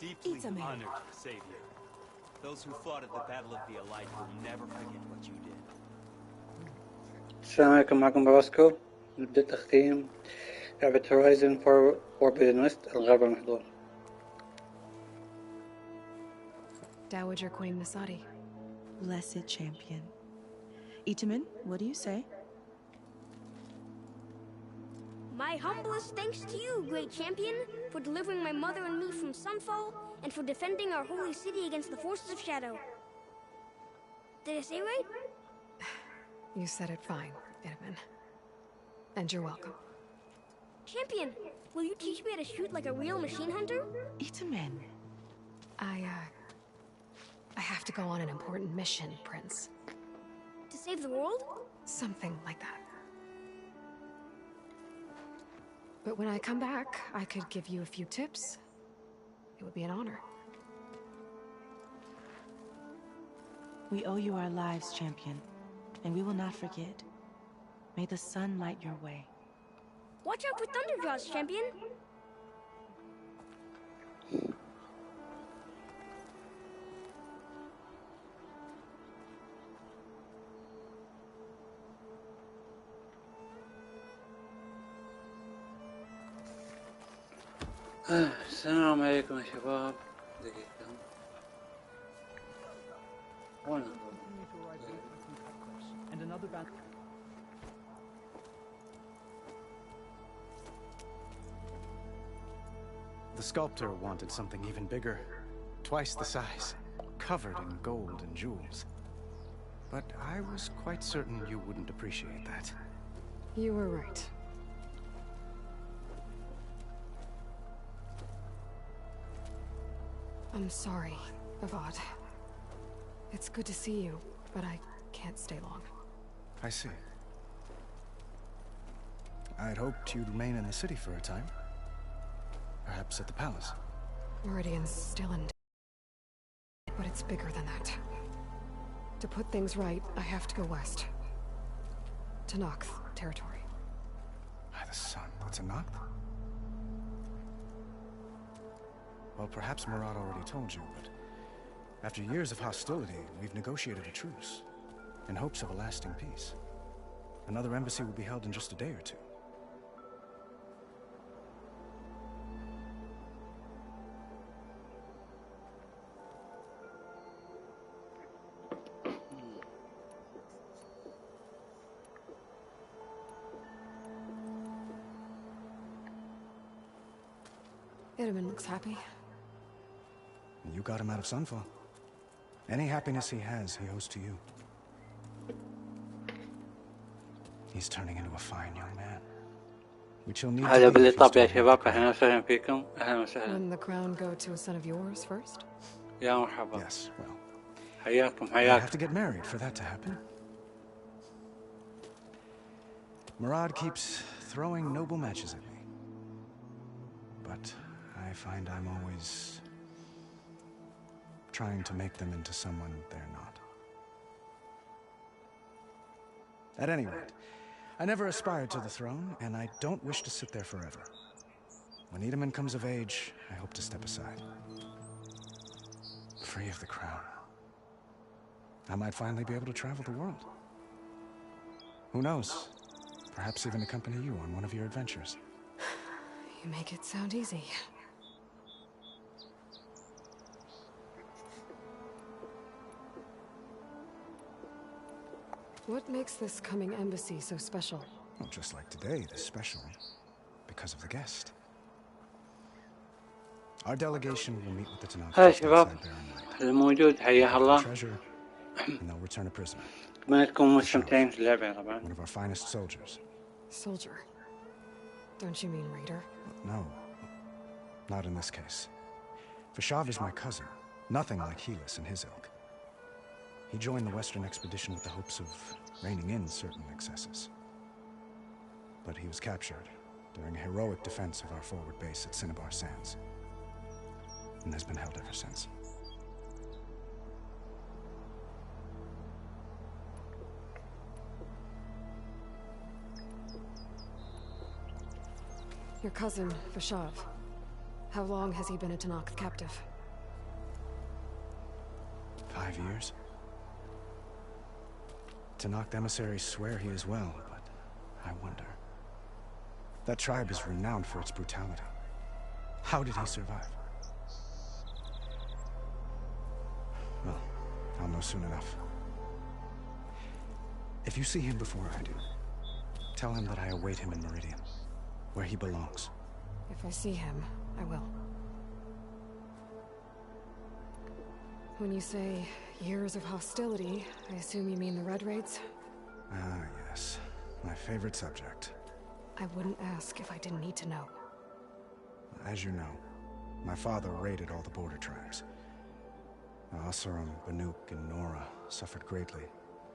Deeply honored to save you. Those who fought at the Battle of the Elite will never forget what you did. السلام عليكم، معكم باسكو. نبدأ تختيم لعبة هورايزن فوربيدن ويست الغرب المحظور. Dowager Queen Nasadi. Blessed champion. Itamen, what do you say? My humblest thanks to you, great champion, for delivering my mother and me from Sunfall, and for defending our holy city against the forces of Shadow. Did I say right? You said it fine, Itamen. And you're welcome. Champion, will you teach me how to shoot like a real machine hunter? Itamen. I have to go on an important mission, Prince. To save the world? Something like that. But when I come back, I could give you a few tips. It would be an honor. We owe you our lives, champion, and we will not forget. May the sun light your way. Watch out for Thunderjaws, champion! السلام عليكم يا شباب. دقيقة. وين The sculptor wanted something even bigger, twice the size, covered in gold and jewels. But I was quite certain you wouldn't appreciate that. You were right. I'm sorry, Avad. It's good to see you, but I can't stay long. I see. I'd hoped you'd remain in the city for a time. Perhaps at the palace. Meridian's still in... but it's bigger than that. To put things right, I have to go west. To Nox territory. By the sun, that's a Nox? Well, perhaps Murad already told you, but after years of hostility, we've negotiated a truce, in hopes of a lasting peace. Another embassy will be held in just a day or two. Itamen looks happy. You got him out of Sunfall. Any happiness he has, he owes to you. He's turning into a fine young man. Which he'll need هذا to be if he's بالإطلاق to يا inherit شباب. the crown. أهلا وسهلا فيكم. أهلا وسهلا. Wouldn't the crown go to a son of yours first? يا مرحبا. Yes, well, حياكم I have حياكم. to get married for that to happen. Murad keeps throwing noble matches at me. But I find I'm always trying to make them into someone they're not. At any rate, I never aspired to the throne, and I don't wish to sit there forever. When Itamen comes of age, I hope to step aside. Free of the crown. I might finally be able to travel the world. Who knows? Perhaps even accompany you on one of your adventures. You make it sound easy. What makes this coming embassy so special? Well, just like today, it is special because of the guest. Our delegation will meet with the Tanakh هلا just شباب. outside Baron Light. الموجود حياه الله. Treasure, and they'll return a prisoner. أتمنى تكونوا مستمتعين في اللعبة طبعا. One of our finest soldiers. Soldier. Don't you mean raider? No, not in this case. Fashav is my cousin, nothing like Helis and his ilk. He joined the Western expedition with the hopes of reining in certain excesses. But he was captured during a heroic defense of our forward base at Cinnabar Sands, and has been held ever since. Your cousin, Vashav. How long has he been a Tenakth captive? 5 years? Tenakth emissaries swear he is well, but I wonder. That tribe is renowned for its brutality. How did he survive? Well, I'll know soon enough. If you see him before I do, tell him that I await him in Meridian, where he belongs. If I see him, I will. When you say years of hostility, I assume you mean the Red Raids? Ah, yes. My favorite subject. I wouldn't ask if I didn't need to know. As you know, my father raided all the border tribes. Asurum, Banuk, and Nora suffered greatly,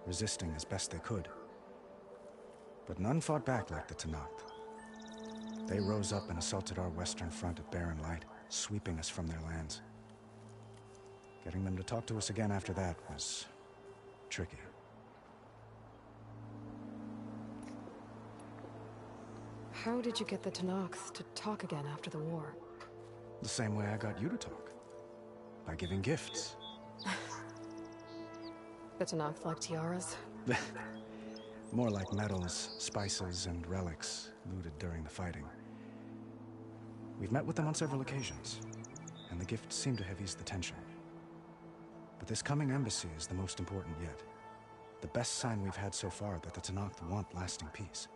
resisting as best they could. But none fought back like the Tenakth. They rose up and assaulted our western front at Barren Light, sweeping us from their lands. Getting them to talk to us again after that was tricky. How did you get the Tenakth to talk again after the war? The same way I got you to talk. By giving gifts. The Tenakth like tiaras? More like medals, spices, and relics looted during the fighting. We've met with them on several occasions, and the gifts seem to have eased the tension. But this coming embassy is the most important yet. The best sign we've had so far that the Tenakth want lasting peace.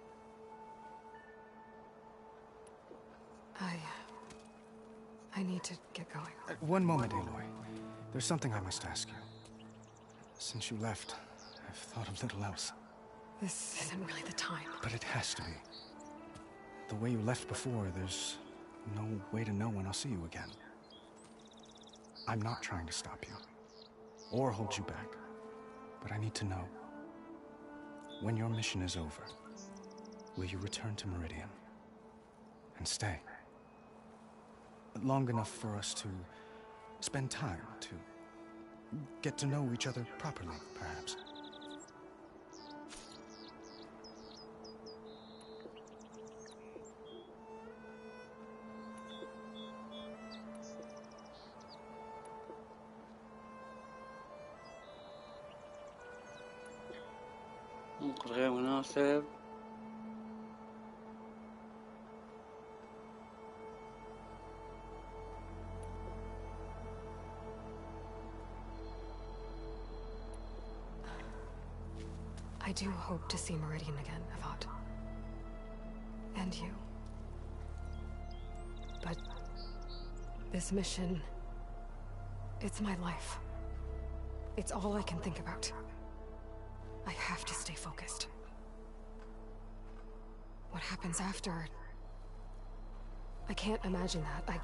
I need to get going. One moment, Eiloi. There's something I must ask you. Since you left, I've thought of little else. This isn't really the time. But it has to be. The way you left before, there's no way to know when I'll see you again. I'm not trying to stop you, or hold you back, but I need to know. When your mission is over, will you return to Meridian and stay? Long enough for us to spend time, to get to know each other properly, perhaps. غير مناسب. I do hope to see Meridian again, Avad. And you. But this mission, it's my life. It's all I can think about. I have to stay focused. What happens after? I can't imagine that.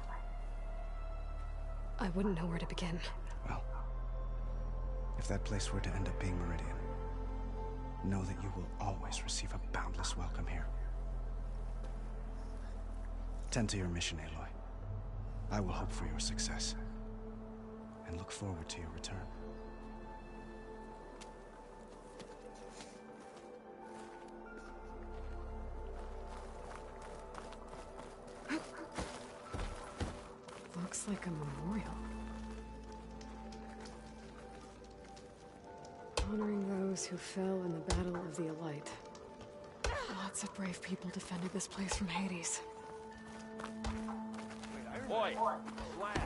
I wouldn't know where to begin. Well, if that place were to end up being Meridian, know that you will always receive a boundless welcome here. Tend to your mission, Eiloi. I will hope for your success, and look forward to your return. Looks like a memorial. Honoring those who fell in the Battle of the Elite. Lots of brave people defended this place from Hades. Boy, flag.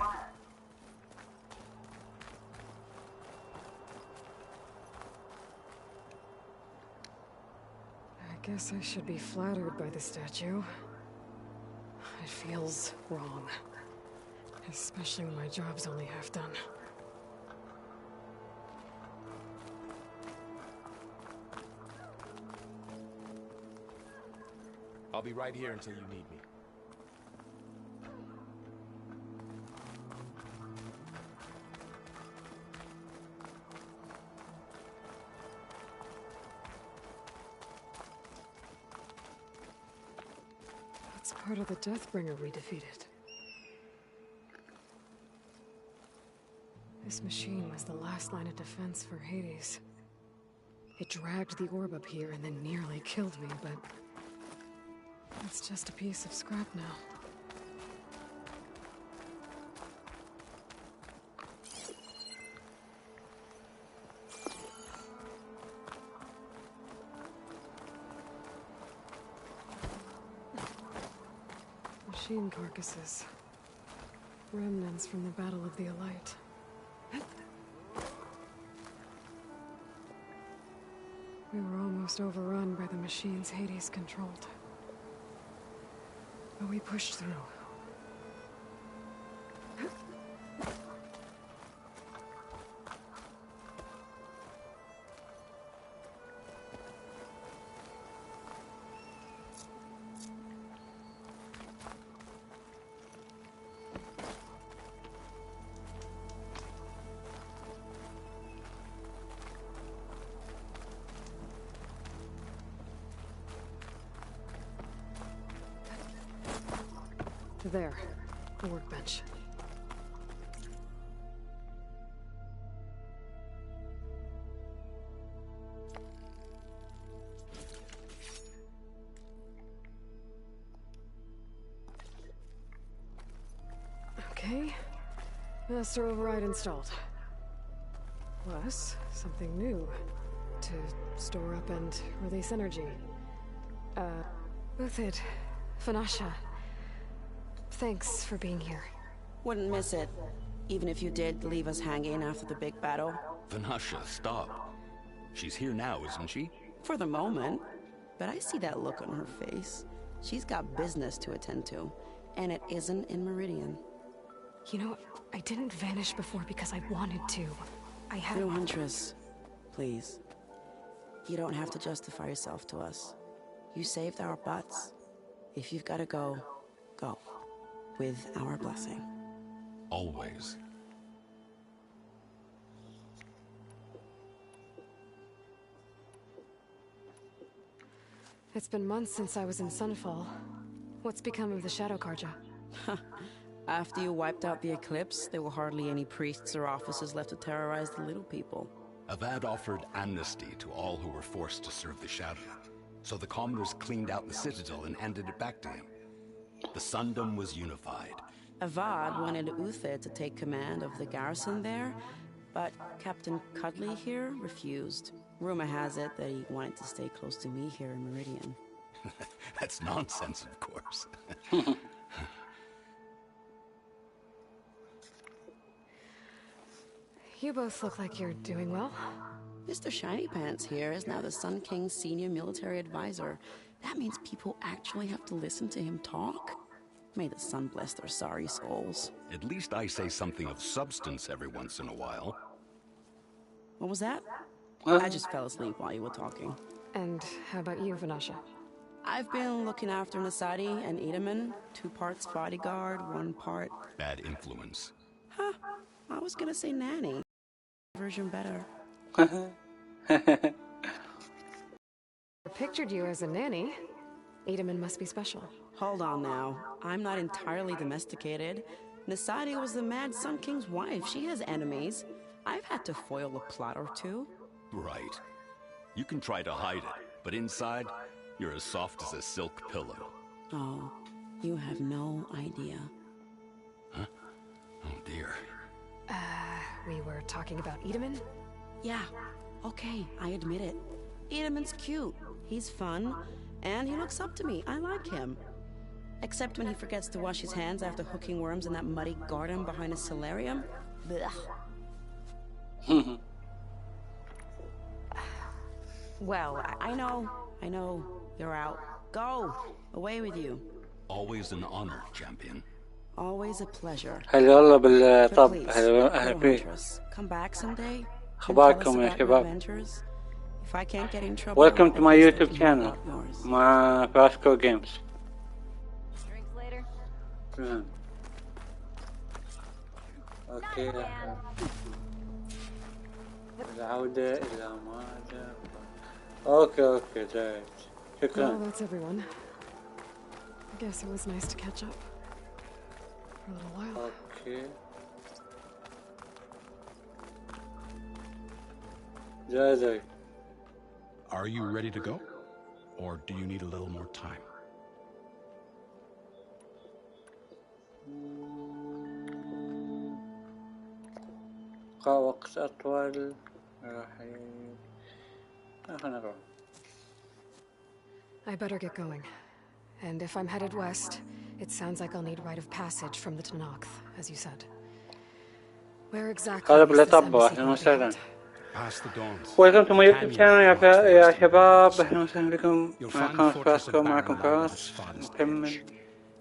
I guess I should be flattered by the statue. It feels wrong. Especially when my job's only half done. I'll be right here until you need me. That It's part of the Deathbringer we defeated. This machine was the last line of defense for Hades. It dragged the orb up here and then nearly killed me, but it's just a piece of scrap now. Machine carcasses. Remnants from the Battle of the Elite. We were almost overrun by the machines Hades controlled. But we pushed through. There, the workbench. Okay, master override installed. Plus, something new to store up and release energy. Both it, Vanasha. Thanks for being here. Wouldn't miss it. Even if you did leave us hanging after the big battle. Vanasha, stop. She's here now, isn't she? For the moment. But I see that look on her face. She's got business to attend to. And it isn't in Meridian. You know, I didn't vanish before because I wanted to. I had... No, Huntress. Please. You don't have to justify yourself to us. You saved our butts. If you've got to go, go. With our blessing. Always. It's been months since I was in Sunfall. What's become of the Shadow Karja? After you wiped out the eclipse, there were hardly any priests or officers left to terrorize the little people. Avad offered amnesty to all who were forced to serve the Shadow. So the commoners cleaned out the citadel and handed it back to him. The Sundom was unified. Avad wanted Uther to take command of the garrison there, but Captain Cuddly here refused. Rumor has it that he wanted to stay close to me here in Meridian. That's nonsense, of course. You both look like you're doing well. Mr. Shiny Pants here is now the Sun King's senior military advisor. That means people actually have to listen to him talk? May the sun bless their sorry souls. At least I say something of substance every once in a while. What was that? I just fell asleep while you were talking. And how about you, Vanasha? I've been looking after Nasadi and Edaman. 2 parts bodyguard, 1 part... Bad influence. Huh. I was gonna say nanny. Version better. I pictured you as a nanny. Edaman must be special. Hold on now. I'm not entirely domesticated. Nasadi was the Mad Sun King's wife. She has enemies. I've had to foil a plot or 2. Right. You can try to hide it, but inside, you're as soft as a silk pillow. Oh, you have no idea. Huh? Oh dear. We were talking about Edaman? Yeah, okay, I admit it. Edaman's cute. He's fun. And he looks up to me. I like him. Except when he forgets to wash his hands after hooking worms in that muddy garden behind his solarium. Blech. Well, I know. You're out. Go! Away with you. Always an honor, champion. Always a pleasure. هلا والله But بالطب please, هلا أهلا little فيك. Huntress, come back someday. and tell us أخباركم يا about your شباب. adventures. If I can't get in trouble, Welcome to at my least I YouTube can channel help yours. مع Frasco Games. Drinks later. تمام. اوكي العودة إلى ماذا؟ اوكي زين. Well, شكرا. that's everyone. Guess it was nice to catch up. For a little while. اوكي جاي Are you ready to go? Or do you need a little more time? وقت أطول راح خلنا نروح. I better get going. And if I'm headed west, it sounds like I'll need rite of passage from the Tenakth, as you said. Where exactly قلب is this لطبة. embassy أهلا going to be وسهلا. held? Past the Dawns. Welcome to my YouTube channel يا شباب. You'll أهلا وسهلا بكم. find the معكم fortress of فاسكو معكم Barrow at its فراس. farthest نكمل edge.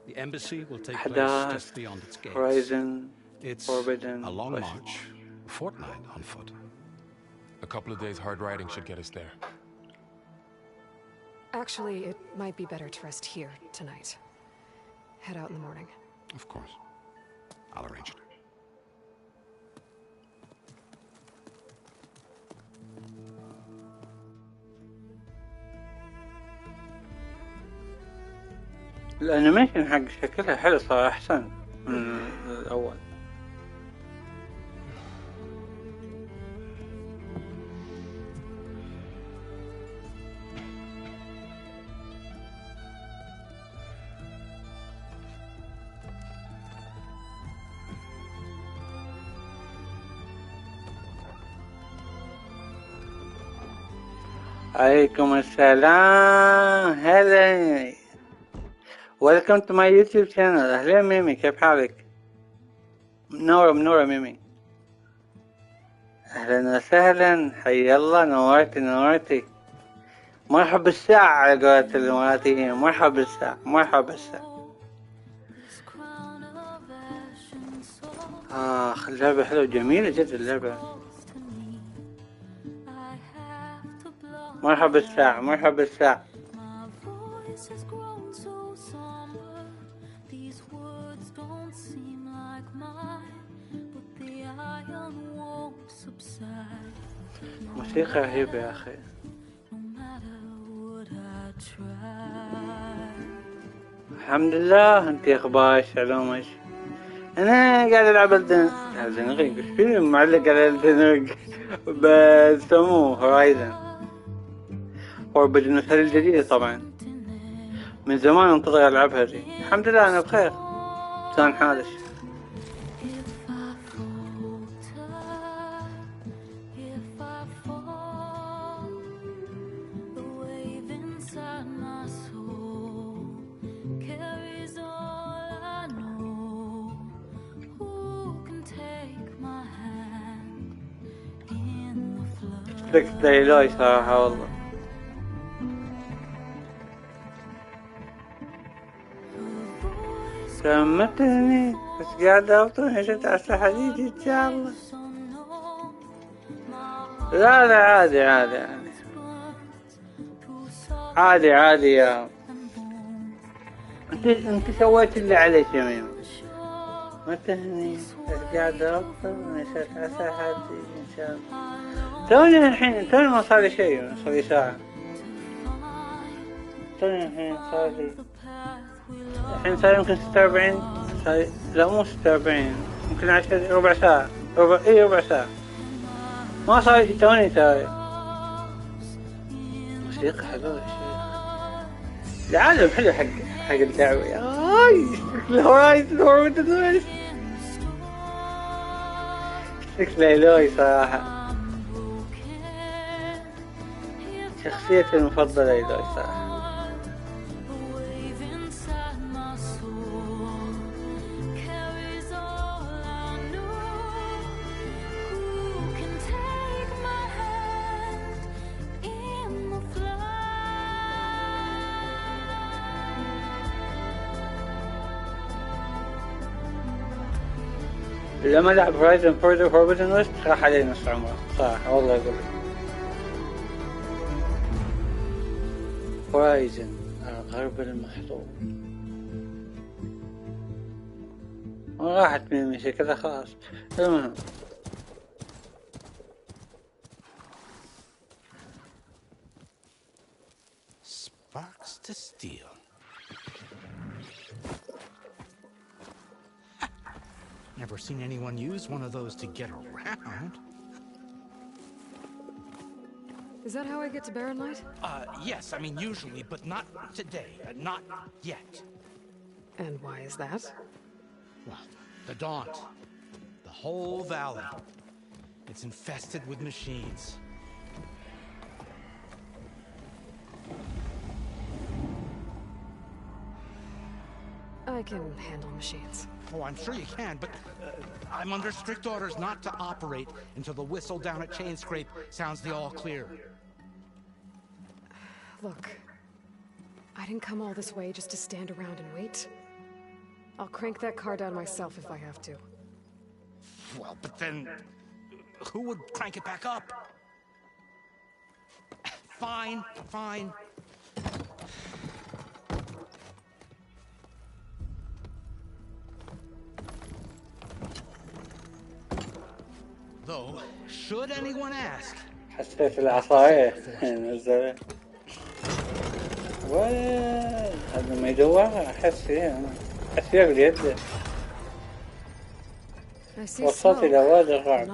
The embassy will take place أحداث just beyond its gates. Horizon It's Forbidden a long West. march, a fortnight on foot. A couple of days hard riding should get us there. Actually, it might be better to rest here tonight. Head out in the morning. Of course. I'll arrange it. الانيميشن حق شكلها حلو صار احسن من الاول. عليكم السلام. هلا Welcome to my YouTube channel. أهلا ميمي، كيف حالك؟ منورة ميمي. أهلا وسهلا، حي الله، نورتي. مرحب بالساعة على قولة الإماراتيين. مرحب بالساعة. اللعبة حلوة جميلة جدا اللعبة. مرحب بالساعة. موسيقى رهيبة يا أخي. الحمد لله. انتي اخبارك؟ علومك؟ انا قاعد العب Elden Ring. ايش فيني معلق على Elden Ring؟ بسموه هورايزن Forbidden West الجديدة طبعا. من زمان انتظر العبها دي. الحمد لله انا بخير. لسان حالك؟ فكت ايلوي صراحة والله. سمتني بس قاعد أبطل شفت عسى حديدي إن شاء الله. لا عادي يا انت سويت اللي عليك يا ميمي. ما تهني بس قاعد أبطل شفت عسى حديدي إن شاء الله. توني ما صار لي شيء، صار لي ساعة. الحين صار يمكن 46. لا مو 46، يمكن 10 ربع ساعة. ربع ساعة. ما صار شي توني موسيقى حلوة يا شيخ. العالم حلو حق اللعبة. الهورايزن Forbidden West. شكله ايلوي صراحة. شخصيتي المفضلة ايلوي صراحة. لما لعب هورايزن Forbidden West راح عليه نص عمره صراحة والله أقول لك. هورايزن الغرب المحظور. راحت مني شكلها خلاص. المهم Sparks to steel. Never seen anyone use one of those to get around. Is that how I get to Barren Light? Yes, I mean usually, but not today. Not yet. And why is that? Well, the Daunt. The whole valley. It's infested with machines. I can handle machines. Oh, I'm sure you can, but I'm under strict orders not to operate until the whistle down at Chain Scrape sounds the all clear. Look, I didn't come all this way just to stand around and wait. I'll crank that car down myself if I have to. Well, but then who would crank it back up? Fine, fine. Though, should anyone ask, حسيت العصاية نزلت. وين هذا ما يدورها أحس فيها أحس فيها باليد. وصلت إلى وادي الغرب.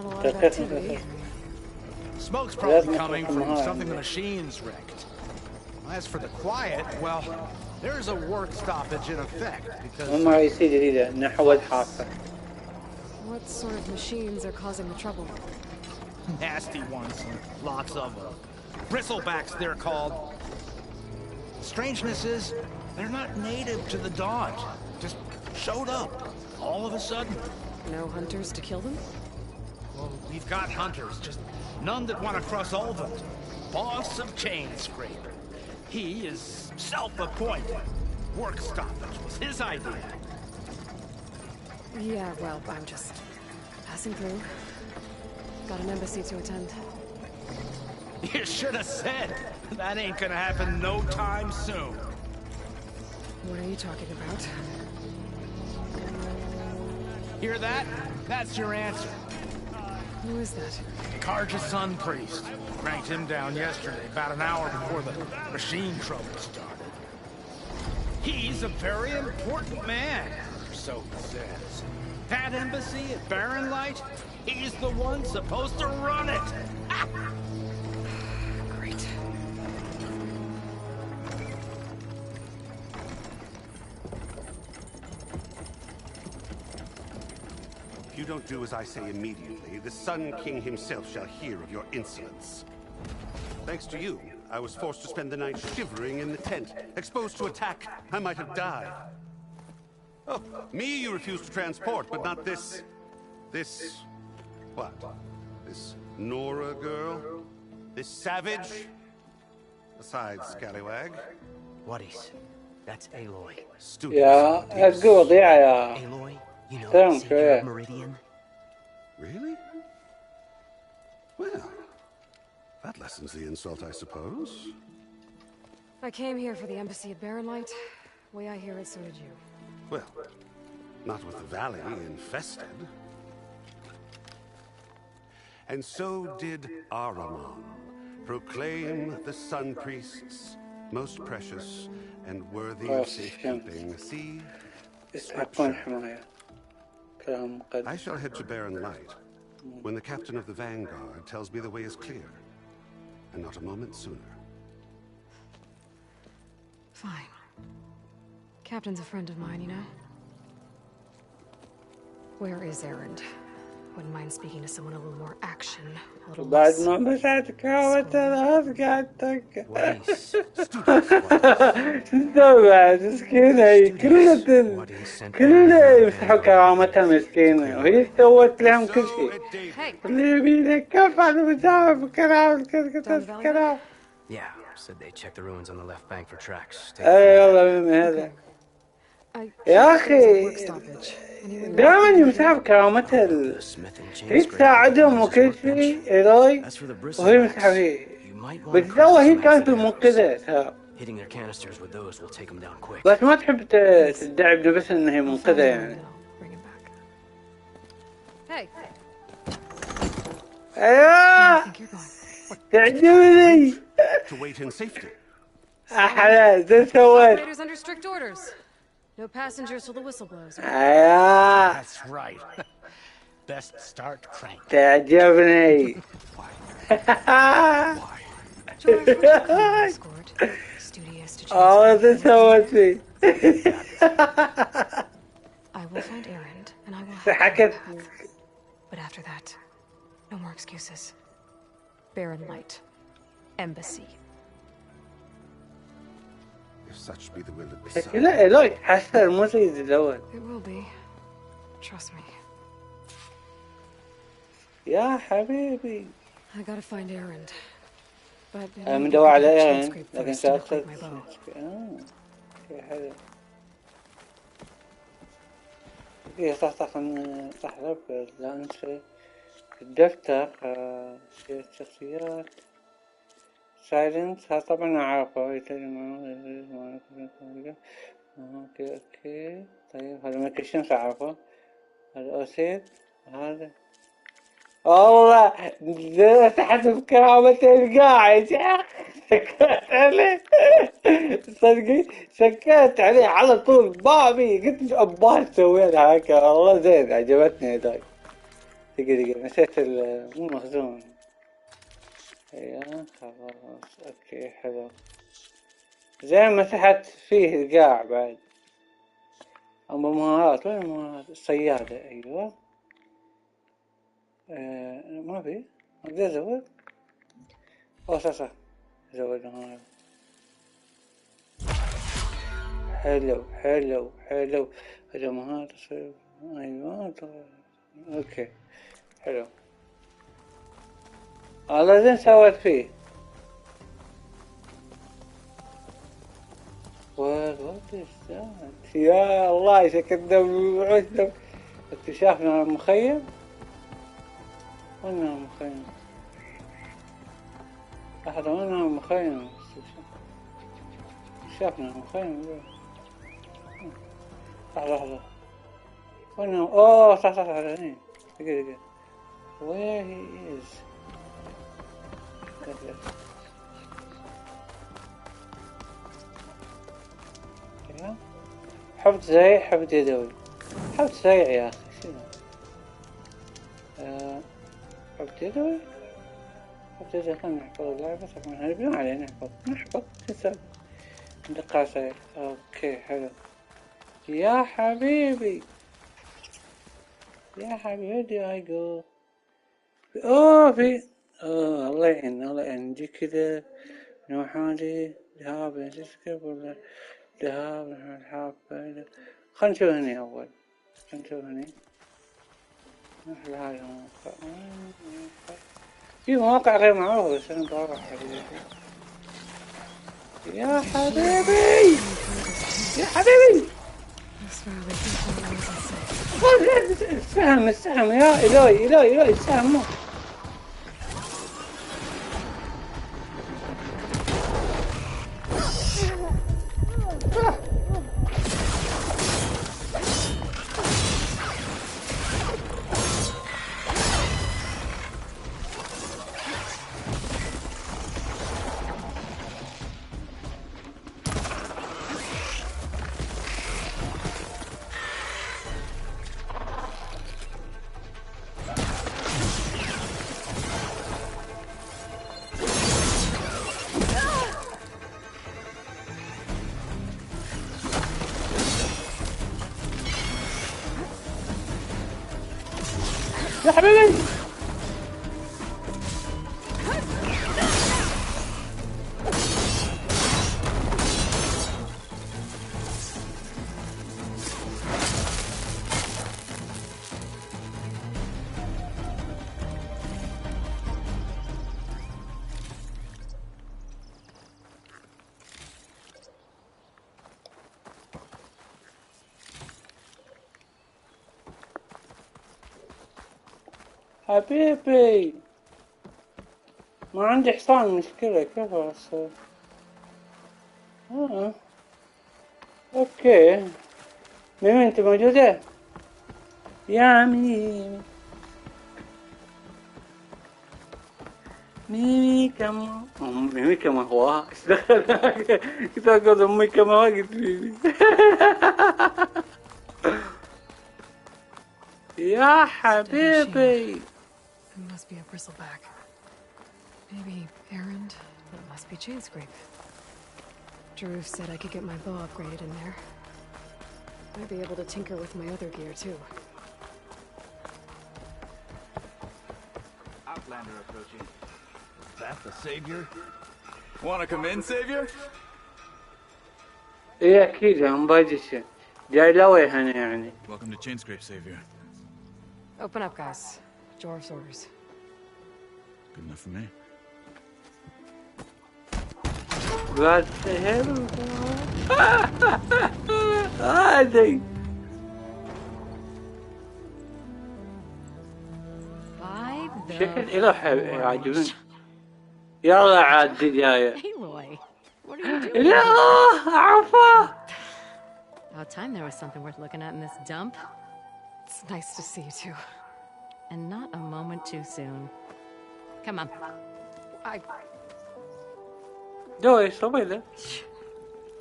Smoke's probably coming from something the machines wrecked. As for the quiet, well, there's a work stoppage in effect because... مهمة رئيسية جديدة نحو الحافة. What sort of machines are causing the trouble? Nasty ones, and lots of them. Bristlebacks, they're called. Strangeness is, they're not native to the Daunt. Just showed up, all of a sudden. No hunters to kill them? Well, we've got hunters, just none that want to cross Ulvund. Boss of Chain Scrape. He is self-appointed. Work stoppage was his idea. Yeah, well, I'm just passing through. Got an embassy to attend. You should have said. That ain't gonna happen no time soon. What are you talking about? Hear that? That's your answer. Who is that? Karja's Sun Priest. Cranked him down yesterday, about an hour before the machine trouble started. He's a very important man, so he says. That embassy at Barren Light, he's the one supposed to run it! Great. If you don't do as I say immediately, the Sun King himself shall hear of your insolence. Thanks to you, I was forced to spend the night shivering in the tent. Exposed to attack, I might have died. Oh, me you refuse to transport, but not this... What? This Nora girl? This savage? Besides, scallywag. What is? That's Eiloi. يا هتقول وضيعة يا Eiloi, you know, سلام Savior شوية. of Meridian. Really? Well, that lessens the insult, I suppose. I came here for the embassy at Barren Light. Way I hear it, so did you. Well, not with the valley infested. And so did Ahriman, proclaim the Sun Priests most precious and worthy of safekeeping. See? I shall head to Barren Light when the captain of the Vanguard tells me the way is clear, and not a moment sooner. Fine. Captain's a friend of mine, you know? Where is Erend? Wouldn't mind speaking to someone a little more action, a little less... بعد ما مسحتك وتلهف قعدتك شو بعد مسكينة كلنا يمسحوا كرامتها مسكينة وهي سوت لهم كل شيء اللي يبينا كيف على مساوي كلام Yeah, said they checked the ruins on the left bank for tracks. اي والله من هذا يا اخي دائما يمسحها بكرامتها هي تساعدهم وكل شيء ايلوي وهي مسحها فيه بس لو هي كانت المنقذة بس ما تحب تدعي بنفسها انها هي منقذة يعني ايوه تعجبني احلى زي سويت No passengers till the whistle blows. That's right. Best start crank. تعجبني. هذا سوت فيه. I will find Erend and I will حكت. But after that, no more excuses. Barren Light. Embassy. If such be the will of the sun. لا ايلوي حسن مو زي الأول. It will be. Trust me. يا حبيبي. I gotta find Erend. But أنا مدور على إيرند لكن سأخذ. حلو. إيه صح رب لا أنسى الدفتر شيء الشخصيات سايلنس ها طبعا أعرفه أوكي طيب هذا ملك الشمس أعرفه هذا أوسيد هذا والله تحت بكرامة القاعد يا أخي سكت عليه صدقي سكت عليه على طول بابي قلت أبغى سوينا هكا والله زين عجبتني هذاك دقيقة نسيت مو مخزون ايوه خلاص اوكي حلو زين مسحت فيه القاع بعد اما مهارات وين المهارات الصيادة ايوه ما في اقدر ازود صح زود مهارات حلو هذا مهارات ايوه اوكي حلو والله زين سويت فيه يا الله شكلنا وعشنا اكتشافنا المخيم وين المخيم لحظة وين المخيم اكتشافنا المخيم لحظة وين اوه صح هني دقيقة where he is حفظ زي حفظ يدوي حفظ سريع يا أخي شنو حفظ يدوي حفظ يدوي خلنا نحفظ اللعبة طبعا هنبني عليه نحفظ تسأل دقة سريع اوكي حلو يا حبيبي where do I go في الله يعين دي كده نوحاني ذهاب نسكب ولا ذهاب الحاب خلنا نشوف هني أول نحل هذا الموقع في مواقع غير معروفة بس أنا بروح يا حبيبي السهم يا إيلوي السهم مو يا حبيبي حبيبي ما عندي حصان مشكلة كيف أصير اوكي ميمي انت موجودة يا ميمي كمان هو ايش دخل كنت اقول امي كمان قلت ميمي يا حبيبي. It must be a bristleback. Maybe errand, but it must be Chainscrape. Drew said I could get my bow upgraded in there. Might be able to tinker with my other gear too. Outlander approaching. Is that the savior? Wanna come in, savior? ايه اكيد هم باجي جاي لوي هنا يعني. Welcome to Chainscrape, savior. Open up, guys. Jorv's orders. Good enough for me. What the hell? عادي. شكل إله عاجبني. يلا عاد جاية. Aloy, what are you doing? لا عفا. About time there was something worth looking at in this dump. It's nice to see you too. And not a moment too soon. Come on. دوي صبيلة.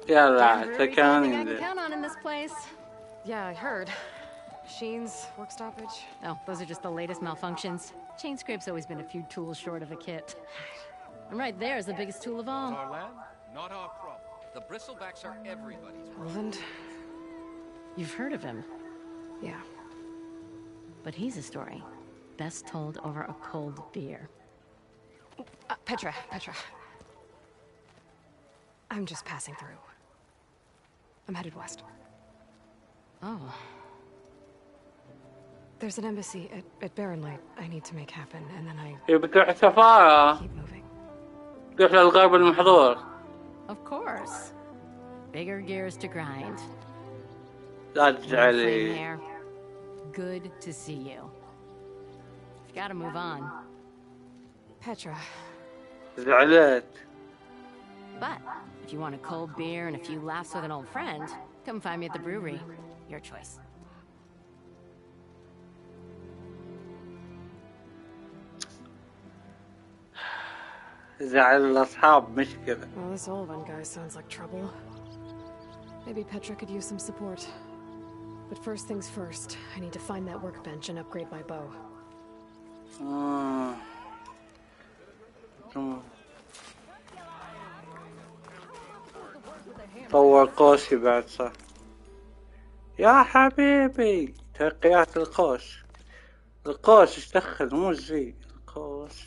يلا تكاني. I can count on in this place. Yeah, I heard. Machines, work stoppage. Oh, those are just the latest malfunctions. Chainscrape's always been a few tools short of a kit. And right there is the biggest tool of all. Our land, not our problem. The bristlebacks are everybody's problem. Roland? You've heard of him? Yeah. But he's a story best told over a cold beer. Petra. I'm just passing through. I'm headed west. Oh. There's an embassy at Barrenlight I need to make happen, and then I... بتروح سفارة. تروح للغرب المحظور. Of course. Bigger gears to grind. لا تزعلي. Good to see you. You've got to move on. Petra. زعلت. But if you want a cold beer and a few laughs with an old friend, come find me at the brewery. Your choice. زعل الأصحاب مشكلة. Well, this Olvan guy sounds like trouble. Maybe Petra could use some support. But first things first, I need to find that workbench and upgrade my bow. طور قوسي بعد صح. يا حبيبي ترقيات القوس. القوس ايش دخل مو زي القوس.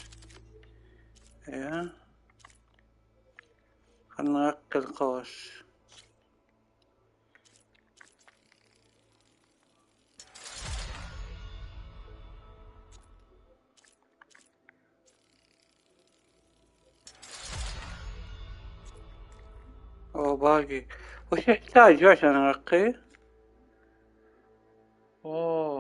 ايه خلنا نرقي القوس. باقي وش يحتاج عشان ارقيه؟ اوه